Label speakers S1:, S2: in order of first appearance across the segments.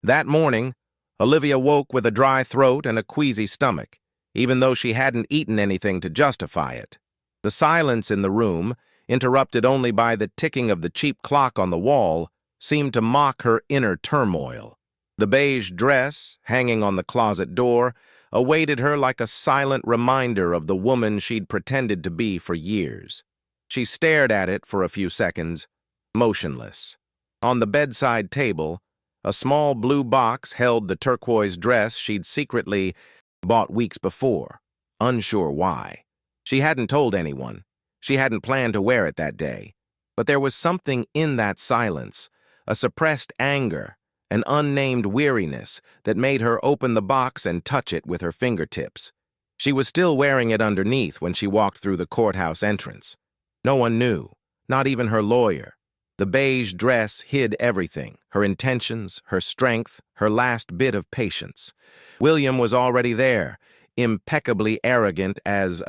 S1: That morning, Olivia woke with a dry throat and a queasy stomach, even though she hadn't eaten anything to justify it. The silence in the room, interrupted only by the ticking of the cheap clock on the wall, seemed to mock her inner turmoil. The beige dress, hanging on the closet door, awaited her like a silent reminder of the woman she'd pretended to be for years. She stared at it for a few seconds, motionless. On the bedside table, a small blue box held the turquoise dress she'd secretly bought weeks before, unsure why. She hadn't told anyone. She hadn't planned to wear it that day. But there was something in that silence, a suppressed anger, an unnamed weariness that made her open the box and touch it with her fingertips. She was still wearing it underneath when she walked through the courthouse entrance. No one knew, not even her lawyer. The beige dress hid everything, her intentions, her strength, her last bit of patience. William was already there, impeccably arrogant as,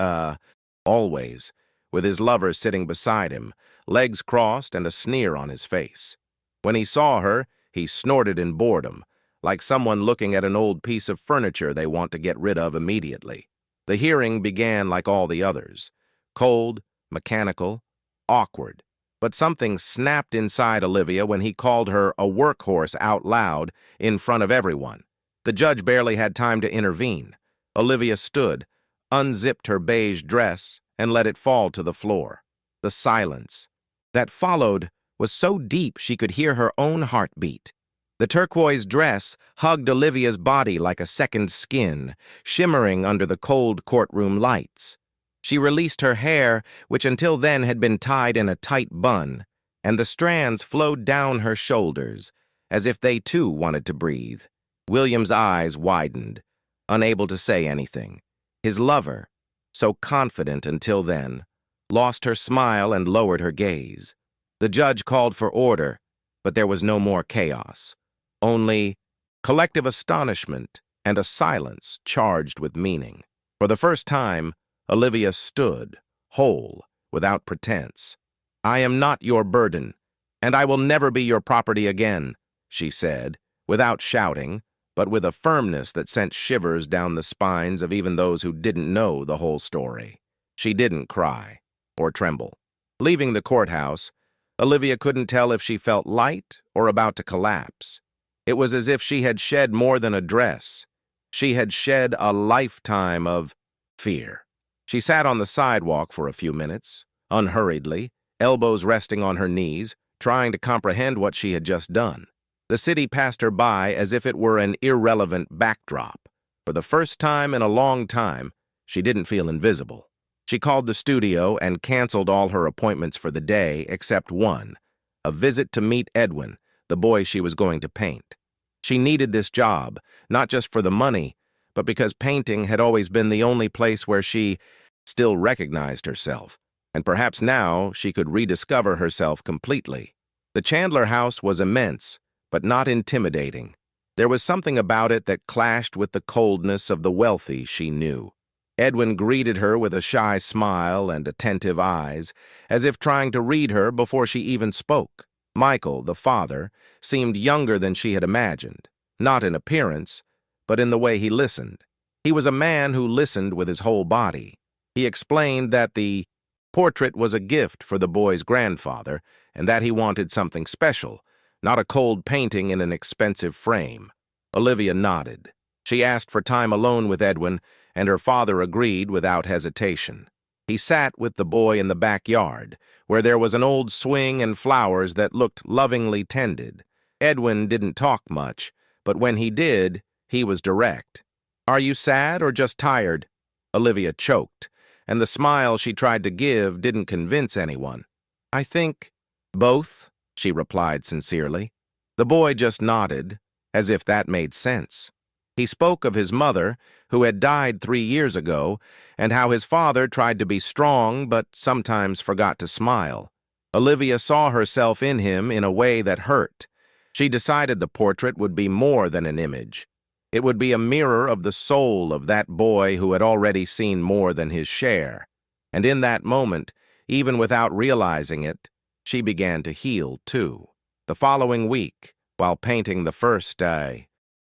S1: always, with his lover sitting beside him, legs crossed and a sneer on his face. When he saw her, he snorted in boredom, like someone looking at an old piece of furniture they want to get rid of immediately. The hearing began like all the others, cold, mechanical, awkward. But something snapped inside Olivia when he called her a workhorse out loud in front of everyone. The judge barely had time to intervene. Olivia stood, unzipped her beige dress, and let it fall to the floor. The silence that followed was so deep she could hear her own heartbeat. The turquoise dress hugged Olivia's body like a second skin, shimmering under the cold courtroom lights. She released her hair, which until then had been tied in a tight bun, and the strands flowed down her shoulders, as if they too wanted to breathe. William's eyes widened, unable to say anything. His lover, so confident until then, lost her smile and lowered her gaze. The judge called for order, but there was no more chaos. Only collective astonishment and a silence charged with meaning. For the first time, Olivia stood, whole, without pretense. "I am not your burden, and I will never be your property again," she said, without shouting, but with a firmness that sent shivers down the spines of even those who didn't know the whole story. She didn't cry or tremble. Leaving the courthouse, Olivia couldn't tell if she felt light or about to collapse. It was as if she had shed more than a dress. She had shed a lifetime of fear. She sat on the sidewalk for a few minutes, unhurriedly, elbows resting on her knees, trying to comprehend what she had just done. The city passed her by as if it were an irrelevant backdrop. For the first time in a long time, she didn't feel invisible. She called the studio and canceled all her appointments for the day except one, a visit to meet Edwin, the boy she was going to paint. She needed this job, not just for the money, but because painting had always been the only place where she still recognized herself, and perhaps now she could rediscover herself completely. The Chandler house was immense, but not intimidating. There was something about it that clashed with the coldness of the wealthy she knew. Edwin greeted her with a shy smile and attentive eyes, as if trying to read her before she even spoke. Michael, the father, seemed younger than she had imagined, not in appearance, but in the way he listened. He was a man who listened with his whole body. He explained that the portrait was a gift for the boy's grandfather and that he wanted something special, not a cold painting in an expensive frame. Olivia nodded. She asked for time alone with Edwin, and her father agreed without hesitation. He sat with the boy in the backyard, where there was an old swing and flowers that looked lovingly tended. Edwin didn't talk much, but when he did, he was direct. "Are you sad or just tired?" Olivia choked, and the smile she tried to give didn't convince anyone. "I think both," she replied sincerely. The boy just nodded, as if that made sense. He spoke of his mother, who had died 3 years ago, and how his father tried to be strong but sometimes forgot to smile. Olivia saw herself in him in a way that hurt. She decided the portrait would be more than an image. It would be a mirror of the soul of that boy who had already seen more than his share. And in that moment, even without realizing it, she began to heal too. The following week, while painting the first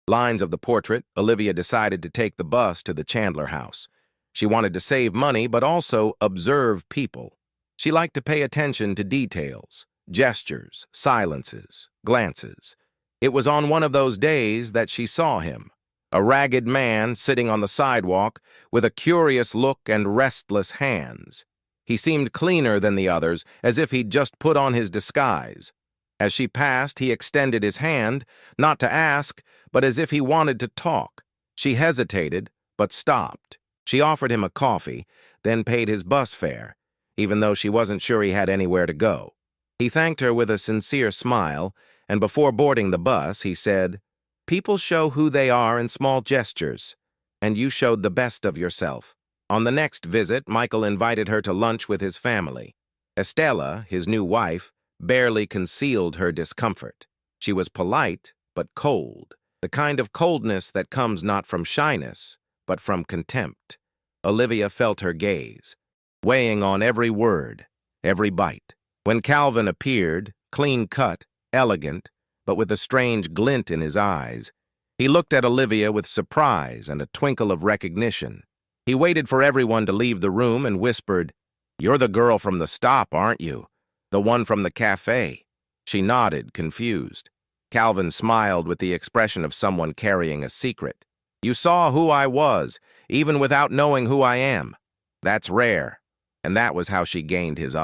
S1: Lines of the portrait, Olivia decided to take the bus to the Chandler house. She wanted to save money, but also observe people. She liked to pay attention to details, gestures, silences, glances. It was on one of those days that she saw him, a ragged man sitting on the sidewalk with a curious look and restless hands. He seemed cleaner than the others, as if he'd just put on his disguise. As she passed, he extended his hand, not to ask, but as if he wanted to talk. She hesitated, but stopped. She offered him a coffee, then paid his bus fare, even though she wasn't sure he had anywhere to go. He thanked her with a sincere smile, and before boarding the bus, he said, "People show who they are in small gestures, and you showed the best of yourself." On the next visit, Michael invited her to lunch with his family. Estella, his new wife, barely concealed her discomfort. She was polite, but cold, the kind of coldness that comes not from shyness, but from contempt. Olivia felt her gaze, weighing on every word, every bite. When Calvin appeared, clean-cut, elegant, but with a strange glint in his eyes, he looked at Olivia with surprise and a twinkle of recognition. He waited for everyone to leave the room and whispered, "You're the girl from the stop, aren't you? The one from the cafe." She nodded, confused. Calvin smiled with the expression of someone carrying a secret. "You saw who I was, even without knowing who I am. That's rare." And that was how she gained his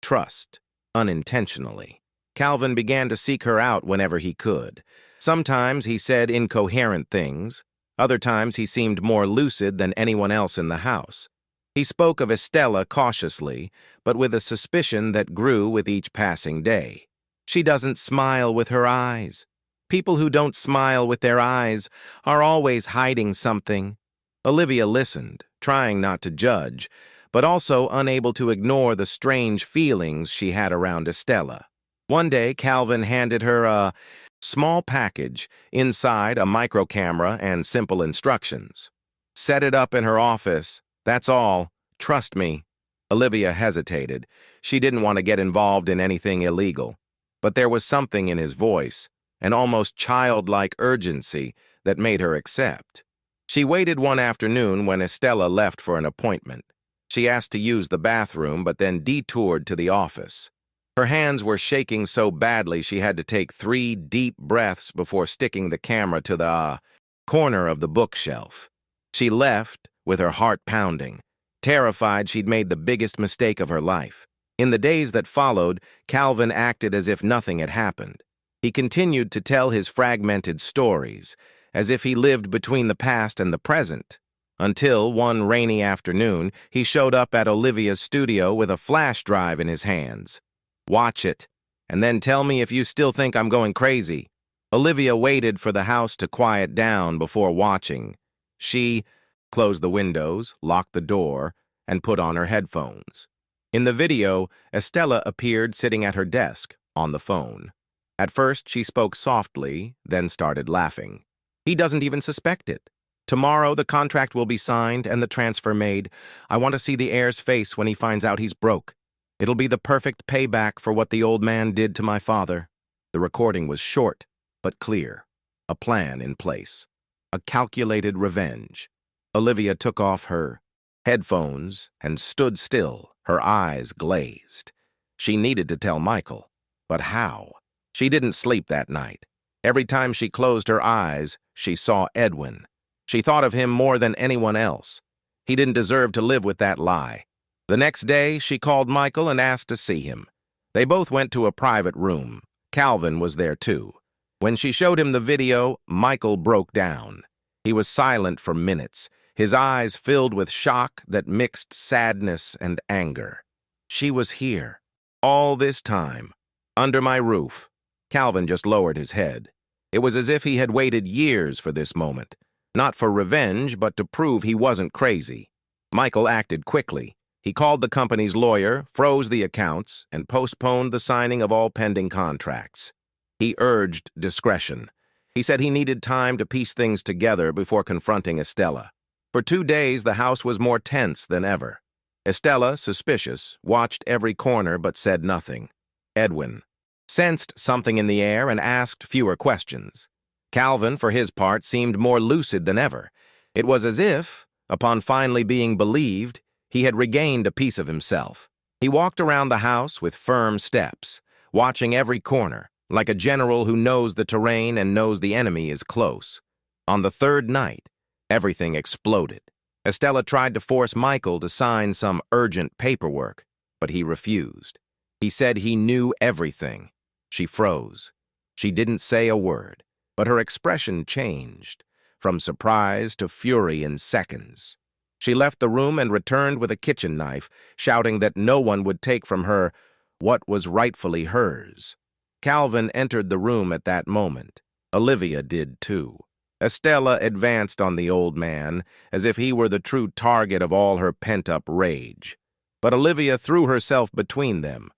S1: trust, unintentionally. Calvin began to seek her out whenever he could. Sometimes he said incoherent things. Other times he seemed more lucid than anyone else in the house. He spoke of Estella cautiously, but with a suspicion that grew with each passing day. "She doesn't smile with her eyes. People who don't smile with their eyes are always hiding something." Olivia listened, trying not to judge, but also unable to ignore the strange feelings she had around Estella. One day, Calvin handed her a small package, inside a micro camera and simple instructions. "Set it up in her office. That's all. Trust me." Olivia hesitated. She didn't want to get involved in anything illegal. But there was something in his voice, an almost childlike urgency, that made her accept. She waited one afternoon when Estella left for an appointment. She asked to use the bathroom, but then detoured to the office. Her hands were shaking so badly she had to take 3 deep breaths before sticking the camera to the corner of the bookshelf. She left, with her heart pounding, terrified she'd made the biggest mistake of her life. In the days that followed, Calvin acted as if nothing had happened. He continued to tell his fragmented stories, as if he lived between the past and the present, until one rainy afternoon he showed up at Olivia's studio with a flash drive in his hands. "Watch it, and then tell me if you still think I'm going crazy." Olivia waited for the house to quiet down before watching. She closed the windows, locked the door, and put on her headphones. In the video, Estella appeared sitting at her desk, on the phone. At first, she spoke softly, then started laughing. "He doesn't even suspect it. Tomorrow, the contract will be signed and the transfer made. I want to see the heir's face when he finds out he's broke. It'll be the perfect payback for what the old man did to my father." The recording was short, but clear. A plan in place. A calculated revenge. Olivia took off her headphones and stood still, her eyes glazed. She needed to tell Michael. But how? She didn't sleep that night. Every time she closed her eyes, she saw Edwin. She thought of him more than anyone else. He didn't deserve to live with that lie. The next day, she called Michael and asked to see him. They both went to a private room. Calvin was there too. When she showed him the video, Michael broke down. He was silent for minutes, his eyes filled with shock that mixed sadness and anger. She was here, all this time, under my roof. Calvin just lowered his head. It was as if he had waited years for this moment, not for revenge, but to prove he wasn't crazy. Michael acted quickly. He called the company's lawyer, froze the accounts, and postponed the signing of all pending contracts. He urged discretion. He said he needed time to piece things together before confronting Estella. For 2 days, the house was more tense than ever. Estella, suspicious, watched every corner but said nothing. Edwin sensed something in the air and asked fewer questions. Calvin, for his part, seemed more lucid than ever. It was as if, upon finally being believed, he had regained a piece of himself. He walked around the house with firm steps, watching every corner, like a general who knows the terrain and knows the enemy is close. On the third night, everything exploded. Estella tried to force Michael to sign some urgent paperwork, but he refused. He said he knew everything. She froze. She didn't say a word, but her expression changed, from surprise to fury in seconds. She left the room and returned with a kitchen knife, shouting that no one would take from her what was rightfully hers. Calvin entered the room at that moment. Olivia did too. Estella advanced on the old man, as if he were the true target of all her pent-up rage. But Olivia threw herself between them.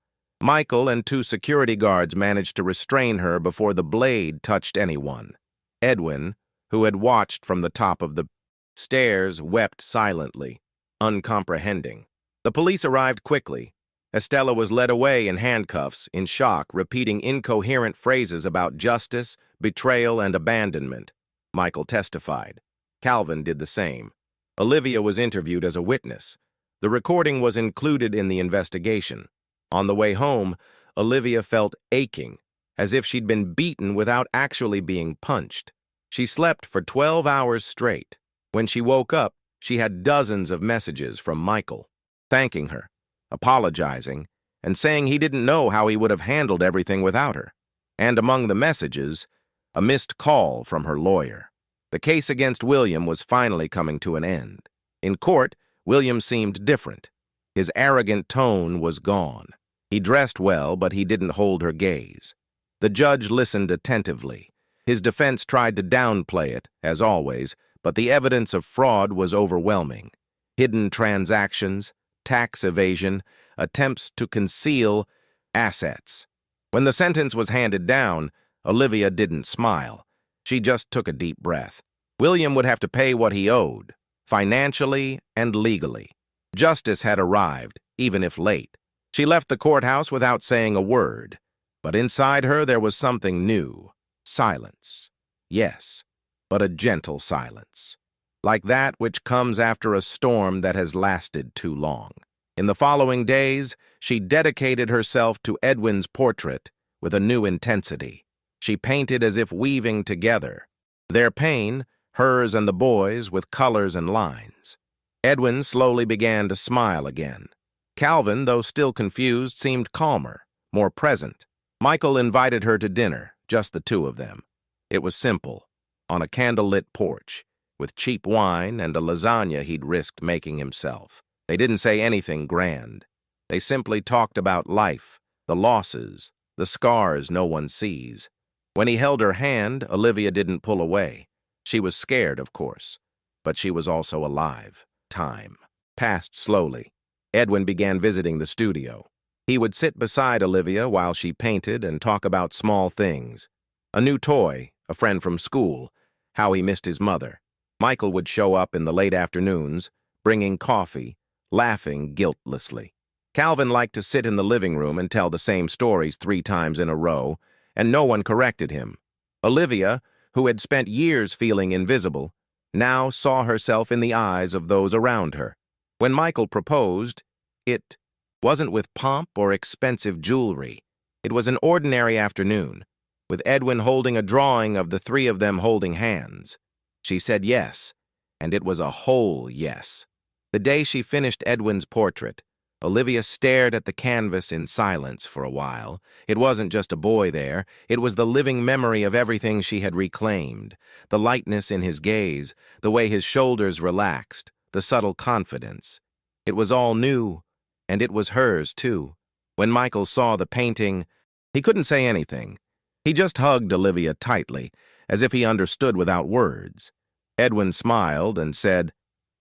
S1: Michael and 2 security guards managed to restrain her before the blade touched anyone. Edwin, who had watched from the top of the stairs, wept silently, uncomprehending. The police arrived quickly. Estella was led away in handcuffs, in shock, repeating incoherent phrases about justice, betrayal, and abandonment. Michael testified. Calvin did the same. Olivia was interviewed as a witness. The recording was included in the investigation. On the way home, Olivia felt aching, as if she'd been beaten without actually being punched. She slept for 12 hours straight. When she woke up, she had dozens of messages from Michael, thanking her, apologizing, and saying he didn't know how he would have handled everything without her. And among the messages, a missed call from her lawyer. The case against William was finally coming to an end. In court, William seemed different. His arrogant tone was gone. He dressed well, but he didn't hold her gaze. The judge listened attentively. His defense tried to downplay it, as always, but the evidence of fraud was overwhelming. Hidden transactions, tax evasion, attempts to conceal assets. When the sentence was handed down, Olivia didn't smile. She just took a deep breath. William would have to pay what he owed, financially and legally. Justice had arrived, even if late. She left the courthouse without saying a word, but inside her there was something new. Silence. Yes, but a gentle silence, like that which comes after a storm that has lasted too long. In the following days, she dedicated herself to Edwin's portrait with a new intensity. She painted as if weaving together their pain, hers and the boys, with colors and lines. Edwin slowly began to smile again. Calvin, though still confused, seemed calmer, more present. Michael invited her to dinner, just the 2 of them. It was simple, on a candlelit porch, with cheap wine and a lasagna he'd risked making himself. They didn't say anything grand. They simply talked about life, the losses, the scars no one sees. When he held her hand, Olivia didn't pull away. She was scared, of course, but she was also alive. Time passed slowly. Edwin began visiting the studio. He would sit beside Olivia while she painted and talk about small things. A new toy, a friend from school, how he missed his mother. Michael would show up in the late afternoons, bringing coffee, laughing guiltlessly. Calvin liked to sit in the living room and tell the same stories 3 times in a row, and no one corrected him. Olivia, who had spent years feeling invisible, now saw herself in the eyes of those around her. When Michael proposed, it wasn't with pomp or expensive jewelry. It was an ordinary afternoon, with Edwin holding a drawing of the 3 of them holding hands. She said yes, and it was a whole yes. The day she finished Edwin's portrait, Olivia stared at the canvas in silence for a while. It wasn't just a boy there. It was the living memory of everything she had reclaimed. The lightness in his gaze, the way his shoulders relaxed, the subtle confidence. It was all new, and it was hers, too. When Michael saw the painting, he couldn't say anything. He just hugged Olivia tightly, as if he understood without words. Edwin smiled and said,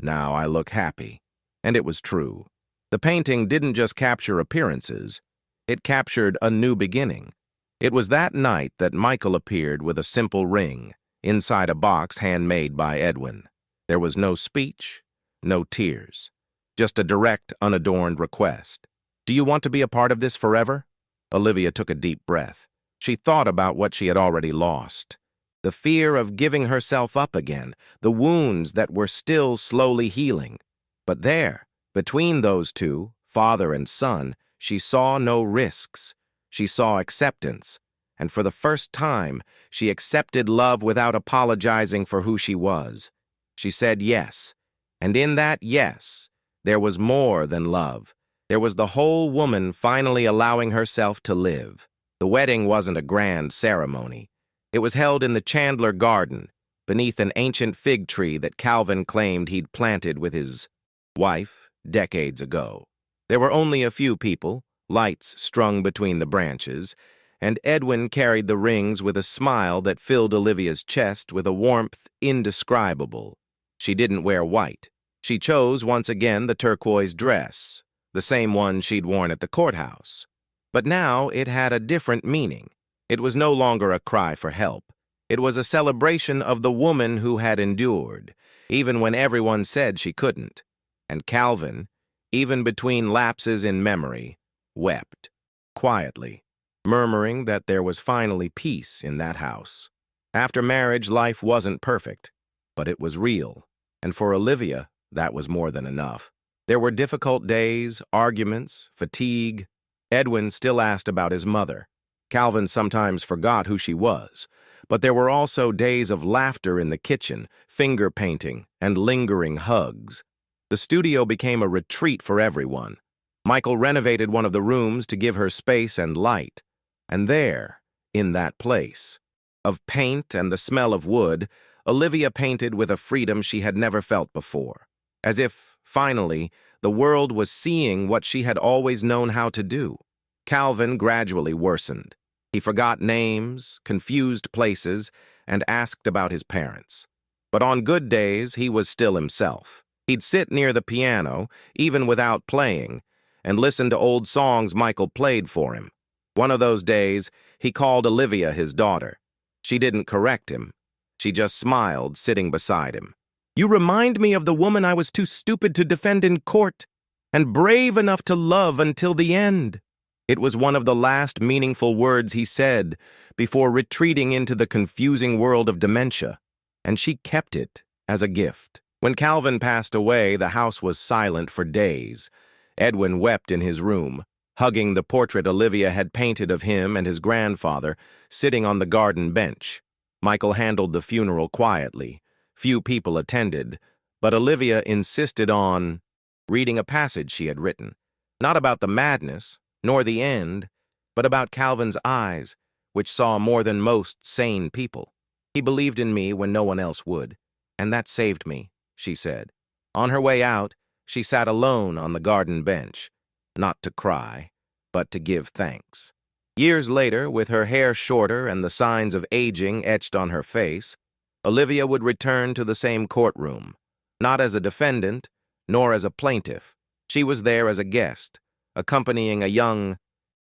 S1: "Now I look happy." And it was true. The painting didn't just capture appearances. It captured a new beginning. It was that night that Michael appeared with a simple ring, inside a box handmade by Edwin. There was no speech, no tears, just a direct, unadorned request. "Do you want to be a part of this forever?" Olivia took a deep breath. She thought about what she had already lost. the fear of giving herself up again, the wounds that were still slowly healing. But there, between those two, father and son, she saw no risks. She saw acceptance, and for the first time, she accepted love without apologizing for who she was. She said yes, and in that yes, there was more than love. There was the whole woman finally allowing herself to live. The wedding wasn't a grand ceremony. It was held in the Chandler Garden, beneath an ancient fig tree that Calvin claimed he'd planted with his wife decades ago. There were only a few people, lights strung between the branches, and Edwin carried the rings with a smile that filled Olivia's chest with a warmth indescribable. She didn't wear white. She chose once again the turquoise dress, the same one she'd worn at the courthouse. But now it had a different meaning. It was no longer a cry for help. It was a celebration of the woman who had endured, even when everyone said she couldn't. And Calvin, even between lapses in memory, wept, quietly, murmuring that there was finally peace in that house. After marriage, life wasn't perfect, but it was real. And for Olivia, that was more than enough. There were difficult days, arguments, fatigue. Edwin still asked about his mother. Calvin sometimes forgot who she was. But there were also days of laughter in the kitchen, finger painting, and lingering hugs. The studio became a retreat for everyone. Michael renovated one of the rooms to give her space and light. And there, in that place, of paint and the smell of wood, Olivia painted with a freedom she had never felt before. As if, finally, the world was seeing what she had always known how to do. Calvin gradually worsened. He forgot names, confused places, and asked about his parents. But on good days, he was still himself. He'd sit near the piano, even without playing, and listen to old songs Michael played for him. One of those days, he called Olivia his daughter. She didn't correct him. She just smiled, sitting beside him. "You remind me of the woman I was too stupid to defend in court, and brave enough to love until the end." It was one of the last meaningful words he said before retreating into the confusing world of dementia, and she kept it as a gift. When Calvin passed away, the house was silent for days. Edwin wept in his room, hugging the portrait Olivia had painted of him and his grandfather sitting on the garden bench. Michael handled the funeral quietly. Few people attended, but Olivia insisted on reading a passage she had written, not about the madness, nor the end, but about Calvin's eyes, which saw more than most sane people. "He believed in me when no one else would, and that saved me," she said. On her way out, she sat alone on the garden bench, not to cry, but to give thanks. Years later, with her hair shorter and the signs of aging etched on her face, Olivia would return to the same courtroom, not as a defendant, nor as a plaintiff. She was there as a guest, accompanying a young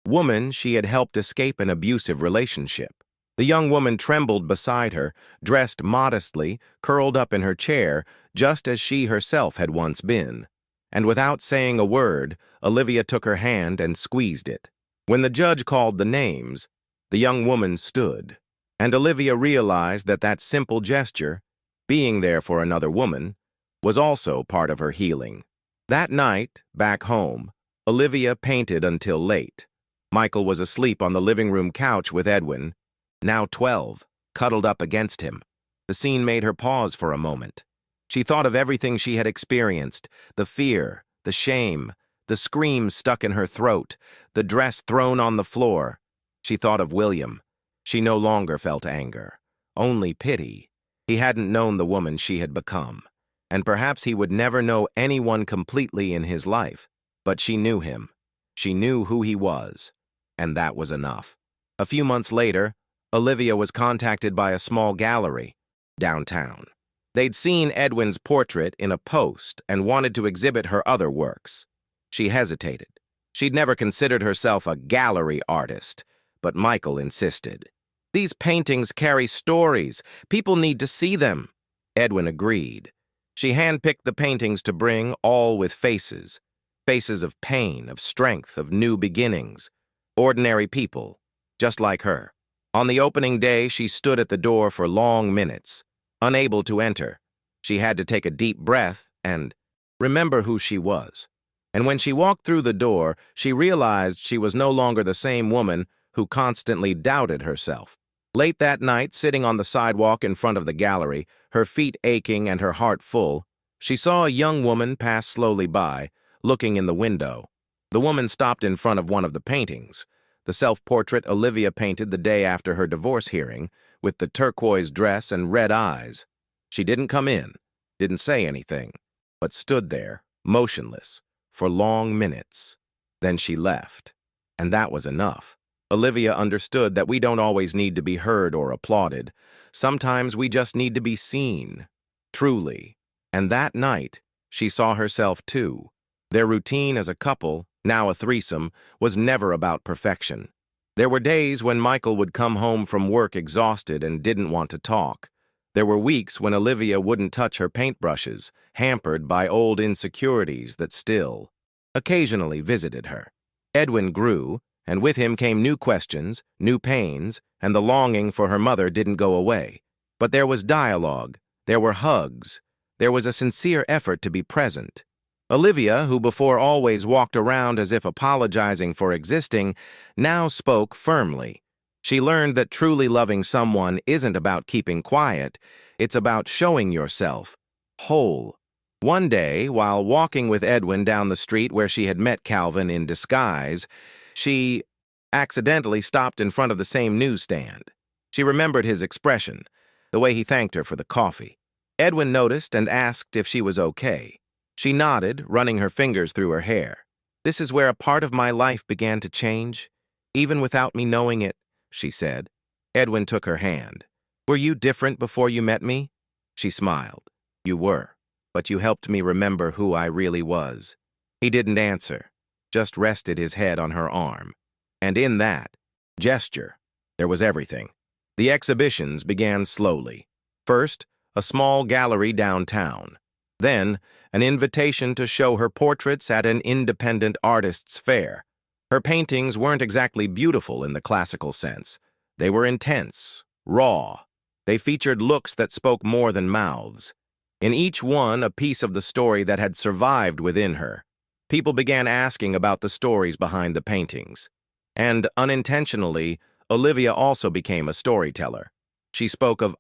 S1: woman she had helped escape an abusive relationship. The young woman trembled beside her, dressed modestly, curled up in her chair, just as she herself had once been. And without saying a word, Olivia took her hand and squeezed it. When the judge called the names, the young woman stood, and Olivia realized that that simple gesture, being there for another woman, was also part of her healing. That night, back home, Olivia painted until late. Michael was asleep on the living room couch with Edwin, now 12, cuddled up against him. The scene made her pause for a moment. She thought of everything she had experienced, the fear, the shame, the scream stuck in her throat, the dress thrown on the floor. She thought of William. She no longer felt anger, only pity. He hadn't known the woman she had become, and perhaps he would never know anyone completely in his life. But she knew him. She knew who he was, and that was enough. A few months later, Olivia was contacted by a small gallery downtown. They'd seen Edwin's portrait in a post and wanted to exhibit her other works. She hesitated. She'd never considered herself a gallery artist, but Michael insisted. "These paintings carry stories. People need to see them." Edwin agreed. She handpicked the paintings to bring, all with faces. Faces of pain, of strength, of new beginnings. Ordinary people, just like her. On the opening day, she stood at the door for long minutes, unable to enter. She had to take a deep breath and remember who she was. And when she walked through the door, she realized she was no longer the same woman who constantly doubted herself. Late that night, sitting on the sidewalk in front of the gallery, her feet aching and her heart full, she saw a young woman pass slowly by, looking in the window. The woman stopped in front of one of the paintings, the self-portrait Olivia painted the day after her divorce hearing, with the turquoise dress and red eyes. She didn't come in, didn't say anything, but stood there, motionless, for long minutes. Then she left, and that was enough. Olivia understood that we don't always need to be heard or applauded. Sometimes we just need to be seen, truly. And that night, she saw herself too. Their routine as a couple, now a threesome, was never about perfection. There were days when Michael would come home from work exhausted and didn't want to talk. There were weeks when Olivia wouldn't touch her paintbrushes, hampered by old insecurities that still, occasionally visited her. Edwin grew, and with him came new questions, new pains, and the longing for her mother didn't go away. But there was dialogue, there were hugs, there was a sincere effort to be present. Olivia, who before always walked around as if apologizing for existing, now spoke firmly. She learned that truly loving someone isn't about keeping quiet, it's about showing yourself whole. One day, while walking with Edwin down the street where she had met Calvin in disguise, she accidentally stopped in front of the same newsstand. She remembered his expression, the way he thanked her for the coffee. Edwin noticed and asked if she was okay. She nodded, running her fingers through her hair. "This is where a part of my life began to change, even without me knowing it," she said. Edwin took her hand. "Were you different before you met me?" She smiled. "You were, but you helped me remember who I really was." He didn't answer, just rested his head on her arm. And in that gesture, there was everything. The exhibitions began slowly. First, a small gallery downtown. Then, an invitation to show her portraits at an independent artists' fair. Her paintings weren't exactly beautiful in the classical sense. They were intense, raw. They featured looks that spoke more than mouths. In each one, a piece of the story that had survived within her. People began asking about the stories behind the paintings. And unintentionally, Olivia also became a storyteller. She spoke of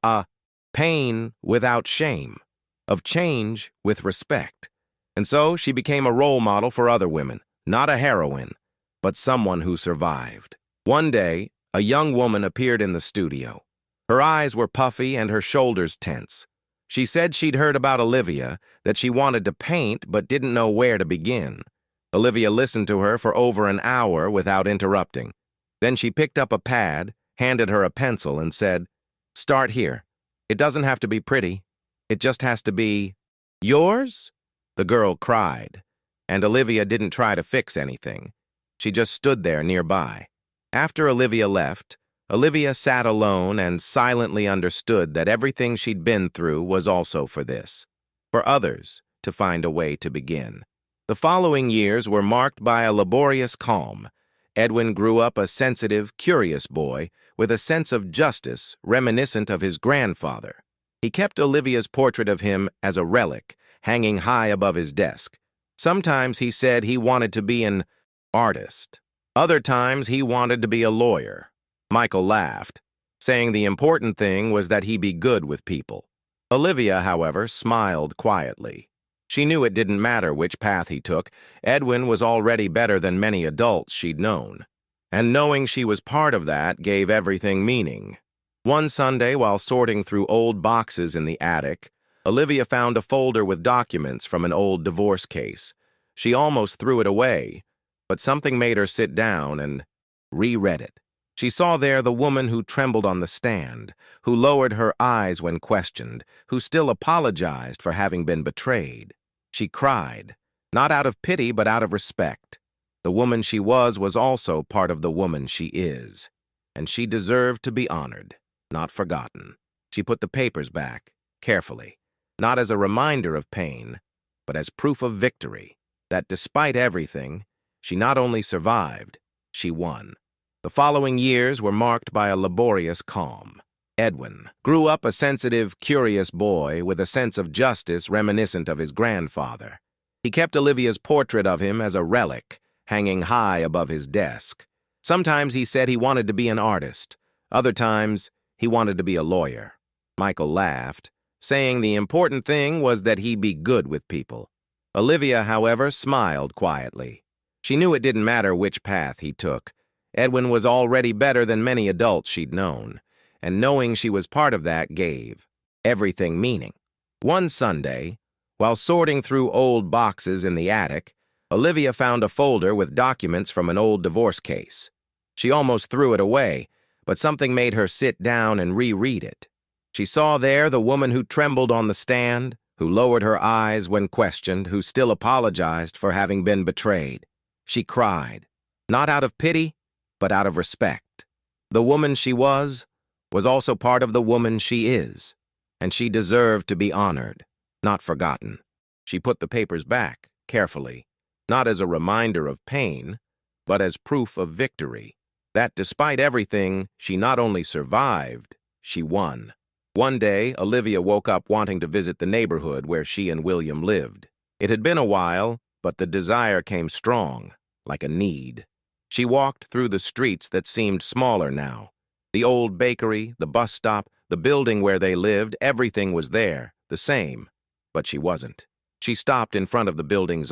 S1: pain without shame, of change with respect. And so she became a role model for other women, not a heroine, but someone who survived. One day, a young woman appeared in the studio. Her eyes were puffy and her shoulders tense. She said she'd heard about Olivia, that she wanted to paint but didn't know where to begin. Olivia listened to her for over an hour without interrupting. Then she picked up a pad, handed her a pencil, and said, "Start here. It doesn't have to be pretty. It just has to be yours?" The girl cried, and Olivia didn't try to fix anything. She just stood there nearby. After Olivia left, Olivia sat alone and silently understood that everything she'd been through was also for this, for others to find a way to begin. The following years were marked by a laborious calm. Edwin grew up a sensitive, curious boy with a sense of justice reminiscent of his grandfather. He kept Olivia's portrait of him as a relic, hanging high above his desk. Sometimes he said he wanted to be an artist. Other times he wanted to be a lawyer. Michael laughed, saying the important thing was that he be good with people. Olivia, however, smiled quietly. She knew it didn't matter which path he took. Edwin was already better than many adults she'd known. And knowing she was part of that gave everything meaning. One Sunday, while sorting through old boxes in the attic, Olivia found a folder with documents from an old divorce case. She almost threw it away, but something made her sit down and reread it. She saw there the woman who trembled on the stand, who lowered her eyes when questioned, who still apologized for having been betrayed. She cried, not out of pity but out of respect. The woman she was also part of the woman she is, and she deserved to be honored, not forgotten. She put the papers back, carefully, not as a reminder of pain, but as proof of victory, that despite everything, she not only survived, she won. The following years were marked by a laborious calm. Edwin grew up a sensitive, curious boy with a sense of justice reminiscent of his grandfather. He kept Olivia's portrait of him as a relic, hanging high above his desk. Sometimes he said he wanted to be an artist. Other times, he wanted to be a lawyer. Michael laughed, saying the important thing was that he be good with people. Olivia, however, smiled quietly. She knew it didn't matter which path he took. Edwin was already better than many adults she'd known, and knowing she was part of that gave everything meaning. One Sunday, while sorting through old boxes in the attic, Olivia found a folder with documents from an old divorce case. She almost threw it away, but something made her sit down and reread it. She saw there the woman who trembled on the stand, who lowered her eyes when questioned, who still apologized for having been betrayed. She cried, not out of pity, but out of respect. The woman she was also part of the woman she is, and she deserved to be honored, not forgotten. She put the papers back, carefully, not as a reminder of pain, but as proof of victory, that despite everything, she not only survived, she won. One day, Olivia woke up wanting to visit the neighborhood where she and William lived. It had been a while, but the desire came strong, like a need. She walked through the streets that seemed smaller now. The old bakery, the bus stop, the building where they lived, everything was there, the same. But she wasn't. She stopped in front of the building's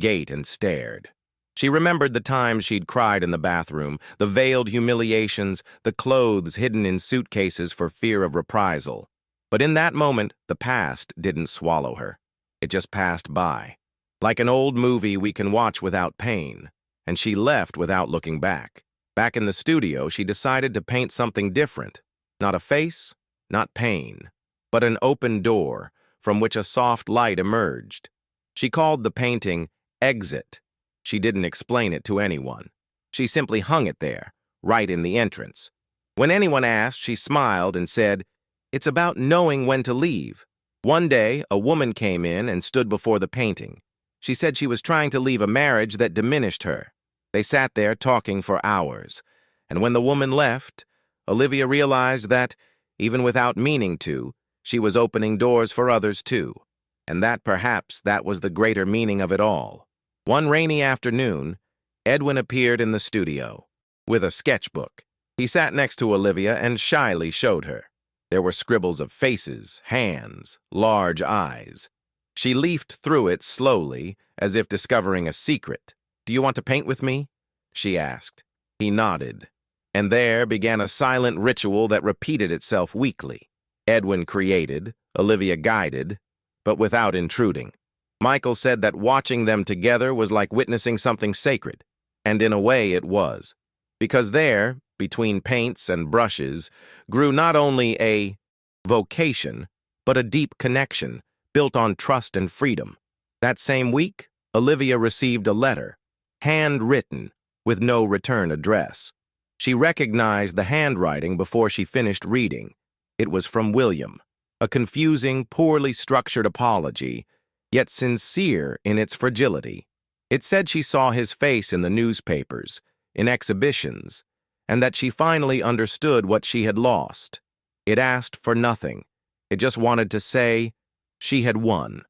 S1: gate and stared. She remembered the times she'd cried in the bathroom, the veiled humiliations, the clothes hidden in suitcases for fear of reprisal. But in that moment, the past didn't swallow her. It just passed by. Like an old movie we can watch without pain. And she left without looking back. Back in the studio, she decided to paint something different. Not a face, not pain, but an open door from which a soft light emerged. She called the painting Exit. She didn't explain it to anyone. She simply hung it there, right in the entrance. When anyone asked, she smiled and said, "It's about knowing when to leave." One day, a woman came in and stood before the painting. She said she was trying to leave a marriage that diminished her. They sat there talking for hours, and when the woman left, Olivia realized that, even without meaning to, she was opening doors for others too, and that perhaps that was the greater meaning of it all. One rainy afternoon, Edwin appeared in the studio with a sketchbook. He sat next to Olivia and shyly showed her. There were scribbles of faces, hands, large eyes. She leafed through it slowly, as if discovering a secret. "Do you want to paint with me?" she asked. He nodded, and there began a silent ritual that repeated itself weekly. Edwin created, Olivia guided, but without intruding. Michael said that watching them together was like witnessing something sacred, and in a way it was, because there, between paints and brushes, grew not only a vocation, but a deep connection built on trust and freedom. That same week, Olivia received a letter, handwritten, with no return address. She recognized the handwriting before she finished reading. It was from William, a confusing, poorly structured apology, yet sincere in its fragility. It said she saw his face in the newspapers, in exhibitions, and that she finally understood what she had lost. It asked for nothing. It just wanted to say she had won.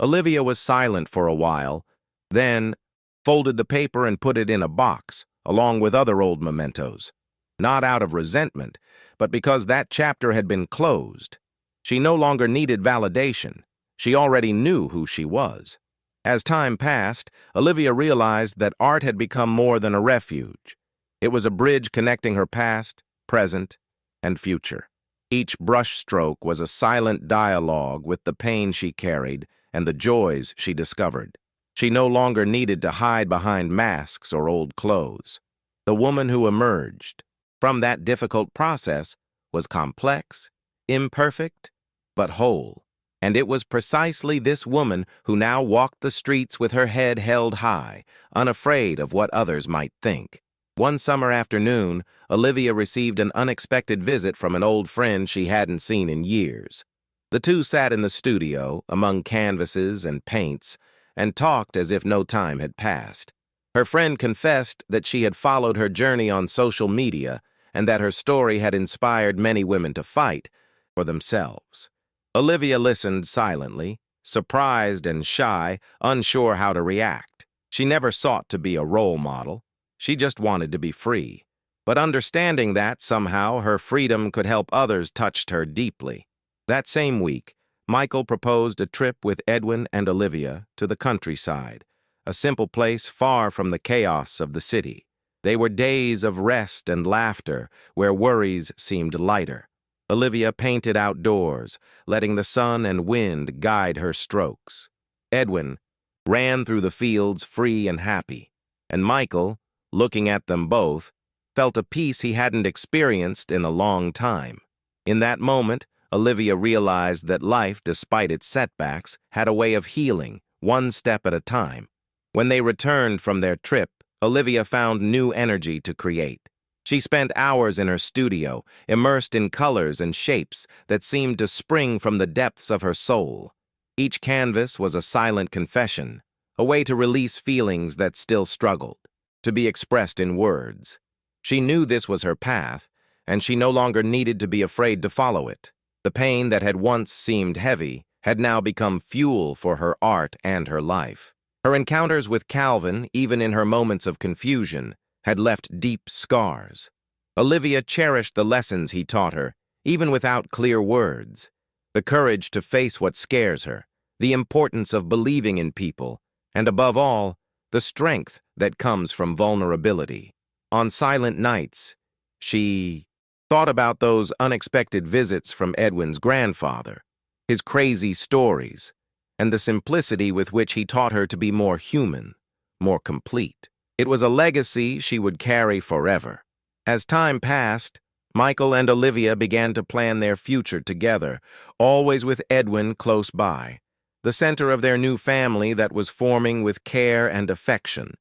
S1: Olivia was silent for a while, then folded the paper and put it in a box, along with other old mementos. Not out of resentment, but because that chapter had been closed. She no longer needed validation. She already knew who she was. As time passed, Olivia realized that art had become more than a refuge. It was a bridge connecting her past, present, and future. Each brushstroke was a silent dialogue with the pain she carried and the joys she discovered. She no longer needed to hide behind masks or old clothes. The woman who emerged from that difficult process was complex, imperfect, but whole. And it was precisely this woman who now walked the streets with her head held high, unafraid of what others might think. One summer afternoon, Olivia received an unexpected visit from an old friend she hadn't seen in years. The two sat in the studio, among canvases and paints, and talked as if no time had passed. Her friend confessed that she had followed her journey on social media and that her story had inspired many women to fight for themselves. Olivia listened silently, surprised and shy, unsure how to react. She never sought to be a role model. She just wanted to be free. But understanding that, somehow, her freedom could help others touched her deeply. That same week, Michael proposed a trip with Edwin and Olivia to the countryside, a simple place far from the chaos of the city. They were days of rest and laughter, where worries seemed lighter. Olivia painted outdoors, letting the sun and wind guide her strokes. Edwin ran through the fields free and happy, and Michael, looking at them both, felt a peace he hadn't experienced in a long time. In that moment, Olivia realized that life, despite its setbacks, had a way of healing, one step at a time. When they returned from their trip, Olivia found new energy to create. She spent hours in her studio, immersed in colors and shapes that seemed to spring from the depths of her soul. Each canvas was a silent confession, a way to release feelings that still struggled, to be expressed in words. She knew this was her path, and she no longer needed to be afraid to follow it. The pain that had once seemed heavy had now become fuel for her art and her life. Her encounters with Calvin, even in her moments of confusion, had left deep scars. Olivia cherished the lessons he taught her, even without clear words. The courage to face what scares her, the importance of believing in people, and above all, the strength that comes from vulnerability. On silent nights, she thought about those unexpected visits from Edwin's grandfather, his crazy stories, and the simplicity with which he taught her to be more human, more complete. It was a legacy she would carry forever. As time passed, Michael and Olivia began to plan their future together, always with Edwin close by, the center of their new family that was forming with care and affection.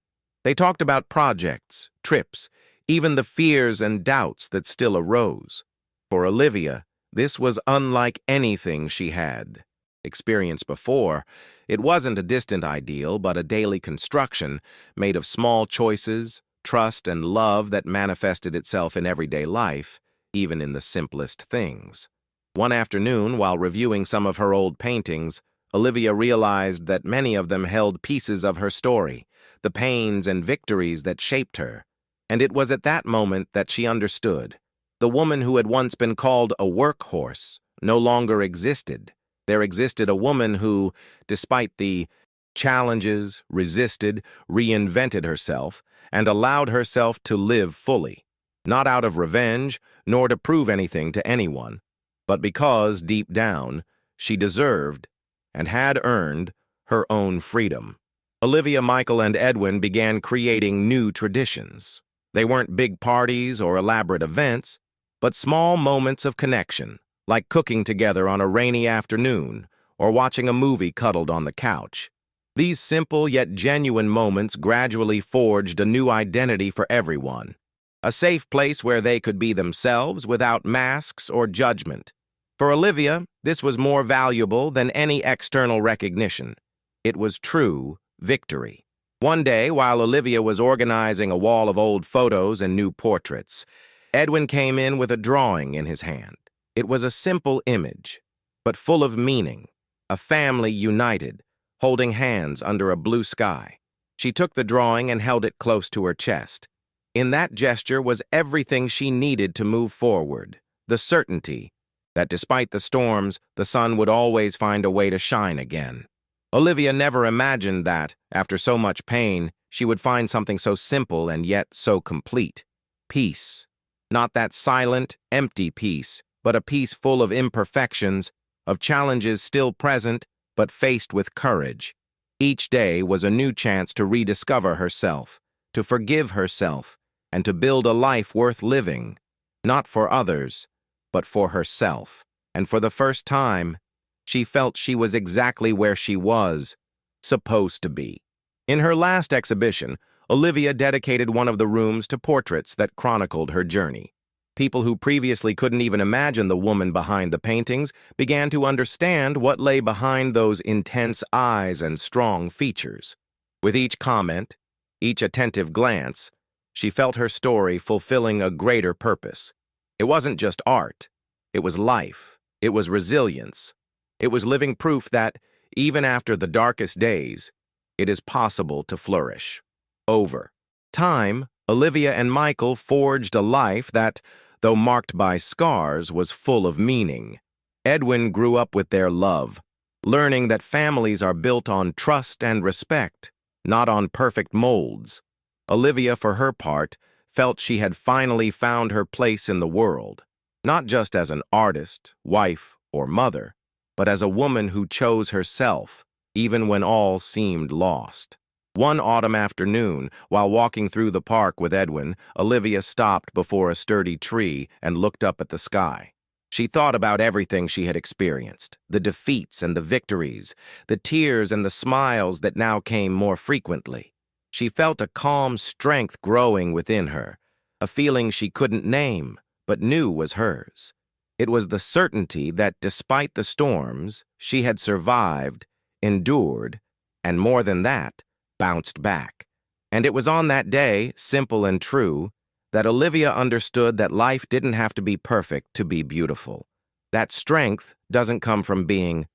S1: They talked about projects, trips, even the fears and doubts that still arose. For Olivia, this was unlike anything she had experienced before. It wasn't a distant ideal, but a daily construction made of small choices, trust, and love that manifested itself in everyday life, even in the simplest things. One afternoon, while reviewing some of her old paintings, Olivia realized that many of them held pieces of her story, the pains and victories that shaped her. And it was at that moment that she understood. The woman who had once been called a workhorse no longer existed. There existed a woman who, despite the challenges, resisted, reinvented herself, and allowed herself to live fully, not out of revenge, nor to prove anything to anyone, but because, deep down, she deserved and had earned her own freedom. Olivia, Michael, and Edwin began creating new traditions. They weren't big parties or elaborate events, but small moments of connection, like cooking together on a rainy afternoon or watching a movie cuddled on the couch. These simple yet genuine moments gradually forged a new identity for everyone, a safe place where they could be themselves without masks or judgment. For Olivia, this was more valuable than any external recognition. It was true victory. One day, while Olivia was organizing a wall of old photos and new portraits, Edwin came in with a drawing in his hand. It was a simple image, but full of meaning, a family united, holding hands under a blue sky. She took the drawing and held it close to her chest. In that gesture was everything she needed to move forward, the certainty that despite the storms, the sun would always find a way to shine again. Olivia never imagined that, after so much pain, she would find something so simple and yet so complete. Peace. Not that silent, empty peace, but a peace full of imperfections, of challenges still present, but faced with courage. Each day was a new chance to rediscover herself, to forgive herself, and to build a life worth living, not for others, but for herself. And for the first time, she felt she was exactly where she was supposed to be. In her last exhibition, Olivia dedicated one of the rooms to portraits that chronicled her journey. People who previously couldn't even imagine the woman behind the paintings began to understand what lay behind those intense eyes and strong features. With each comment, each attentive glance, she felt her story fulfilling a greater purpose. It wasn't just art. It was life. It was resilience. It was living proof that, even after the darkest days, it is possible to flourish. Over time, Olivia and Michael forged a life that, though marked by scars, was full of meaning. Edwin grew up with their love, learning that families are built on trust and respect, not on perfect molds. Olivia, for her part, felt she had finally found her place in the world, not just as an artist, wife, or mother, but as a woman who chose herself, even when all seemed lost. One autumn afternoon, while walking through the park with Edwin, Olivia stopped before a sturdy tree and looked up at the sky. She thought about everything she had experienced, the defeats and the victories, the tears and the smiles that now came more frequently. She felt a calm strength growing within her, a feeling she couldn't name, but knew was hers. It was the certainty that despite the storms, she had survived, endured, and more than that, bounced back. And it was on that day, simple and true, that Olivia understood that life didn't have to be perfect to be beautiful. That strength doesn't come from being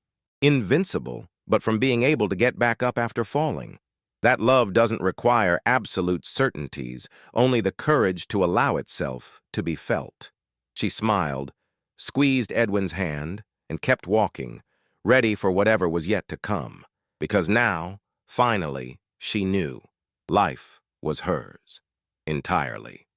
S1: invincible, but from being able to get back up after falling. That love doesn't require absolute certainties, only the courage to allow itself to be felt. She smiled, squeezed Edwin's hand, and kept walking, ready for whatever was yet to come. Because now, finally, she knew life was hers entirely.